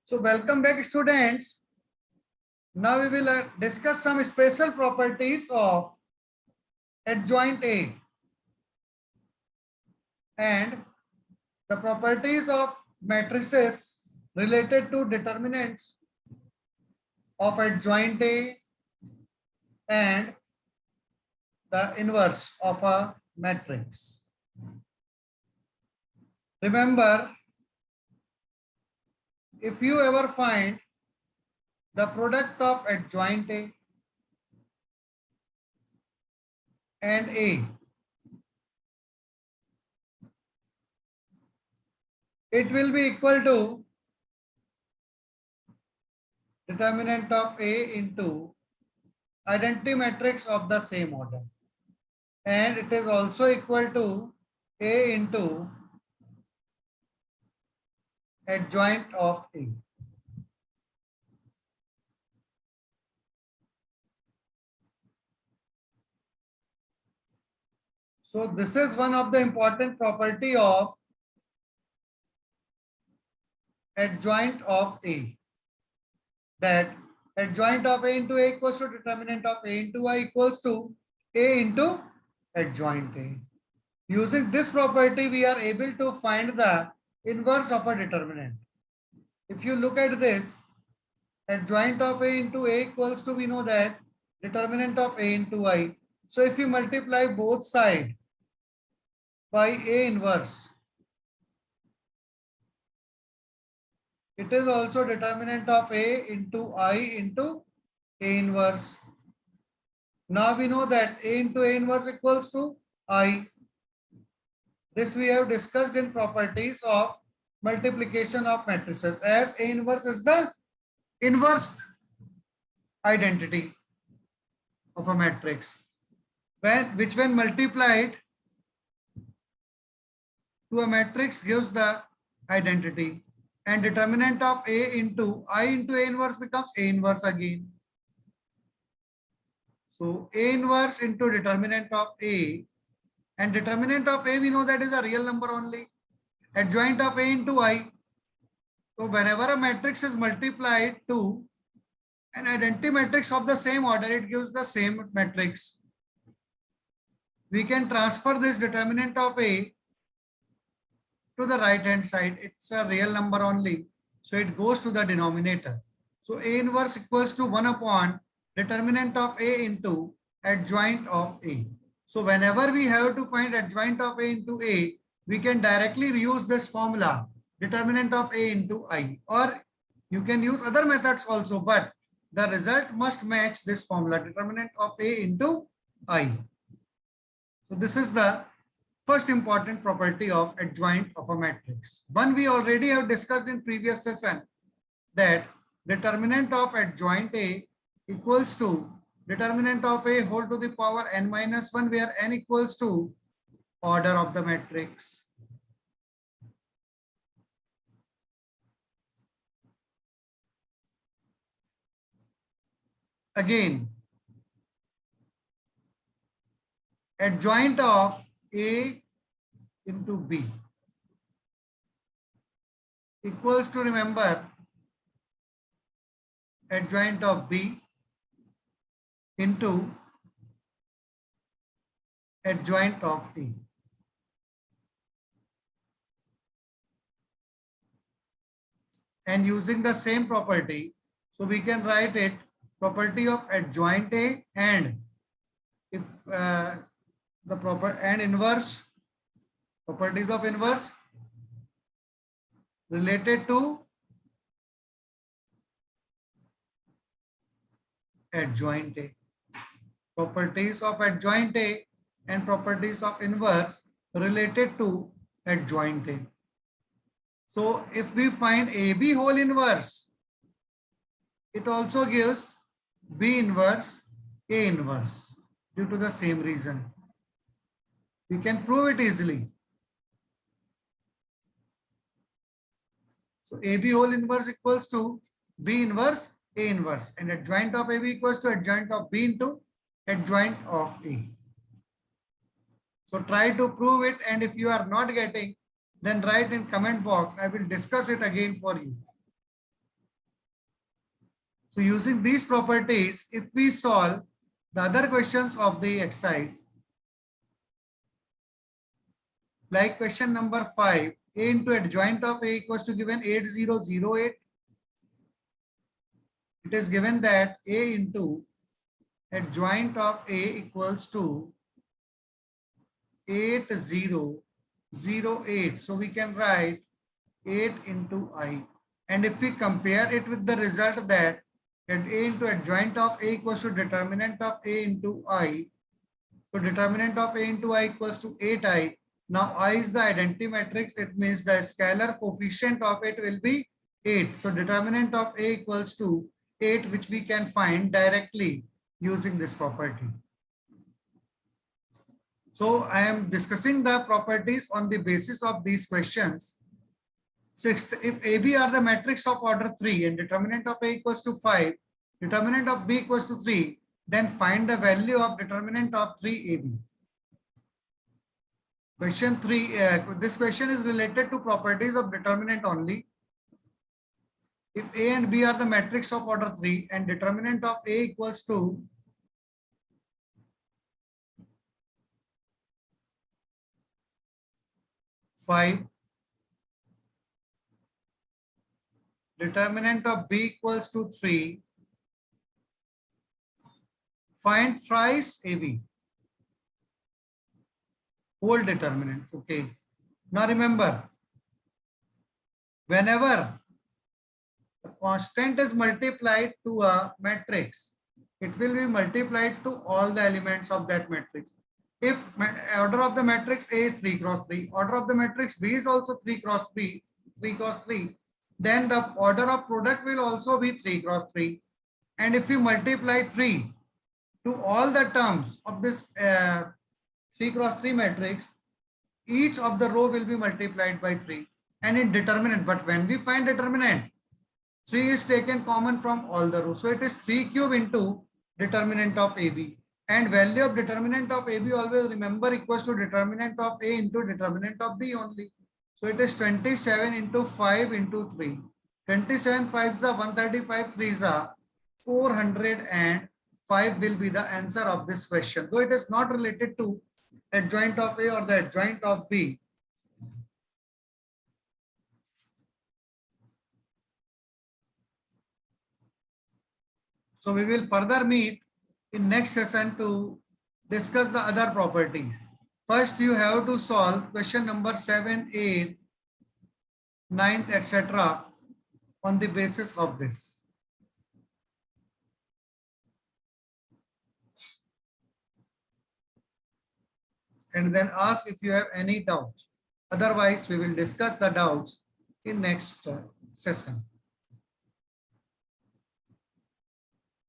So welcome back students. Now we will discuss some special properties of adjoint A and the properties of matrices related to determinants of adjoint A and the inverse of a matrix. Remember, if you ever find the product of adjoint A and A, it will be equal to determinant of A into identity matrix of the same order, and it is also equal to A into adjoint of A. So this is one of the important property of adjoint of A, that adjoint of A into A equals to determinant of A into I equals to A into adjoint A. Using this property, we are able to find the inverse of a determinant. If you look at this, adjoint of A into A equals to, we know that determinant of A into I. So if you multiply both sides by A inverse, it is also determinant of A into I into A inverse. Now we know that A into A inverse equals to I. This we have discussed in properties of multiplication of matrices, as A inverse is the inverse identity of a matrix, which when multiplied to a matrix gives the identity, and determinant of A into I into A inverse becomes A inverse again. So A inverse into determinant of A, and determinant of A we know that is a real number only. Adjoint of A into I. So whenever a matrix is multiplied to an identity matrix of the same order, it gives the same matrix. We can transfer this determinant of A to the right hand side. It's a real number only, so it goes to the denominator. So A inverse equals to 1 upon determinant of A into adjoint of A. So whenever we have to find adjoint of A into A, we can directly reuse this formula, determinant of A into I, or you can use other methods also, but the result must match this formula, determinant of A into I. So this is the first important property of adjoint of a matrix. One we already have discussed in previous session, that determinant of adjoint A equals to determinant of A whole to the power n minus 1, where n equals to order of the matrix. Again, adjoint of A into B equals to, remember, adjoint of B into adjoint of A. And using the same property, so we can write it property of adjoint A, and if the proper and inverse, properties of inverse related to adjoint A. Properties of adjoint A and properties of inverse related to adjoint A. So if we find AB whole inverse, it also gives B inverse A inverse due to the same reason. We can prove it easily. So AB whole inverse equals to B inverse A inverse, and adjoint of AB equals to adjoint of B into adjoint of A. So try to prove it, and if you are not getting, then write in comment box. I will discuss it again for you. So using these properties, if we solve the other questions of the exercise, like question number 5, A into adjoint of A equals to given 8008. It is given that A into adjoint of A equals to 8008. So we can write 8 into I. And if we compare it with the result that A into adjoint of A equals to determinant of A into I. So determinant of A into I equals to 8I. Now I is the identity matrix. It means the scalar coefficient of it will be 8. So determinant of A equals to 8, which we can find directly using this property. So I am discussing the properties on the basis of these questions. Sixth, if AB are the matrix of order 3 and determinant of A equals to 5, determinant of B equals to 3, then find the value of determinant of 3AB. Question 3, this question is related to properties of determinant only. If A and B are the matrix of order 3 and determinant of A equals to 5, determinant of B equals to 3, find thrice AB. Whole determinant. Okay. Now remember, whenever the constant is multiplied to a matrix, it will be multiplied to all the elements of that matrix. If order of the matrix A is 3 cross 3, order of the matrix B is also 3 cross 3, then the order of product will also be 3 cross 3. And if we multiply 3 to all the terms of this 3 cross 3 matrix, each of the row will be multiplied by 3. And in determinant, but when we find determinant, 3 is taken common from all the rows. So it is 3 cube into determinant of AB. And value of determinant of AB, always remember, equals to determinant of A into determinant of B only. So it is 27 into 5 into 3. 27 5s are 135, 3s are 405 will be the answer of this question. Though it is not related to adjoint of A or the adjoint of B. So we will further meet in next session to discuss the other properties. First, you have to solve question number 7, 8, 9th, etc. on the basis of this. And then ask if you have any doubts. Otherwise, we will discuss the doubts in next session.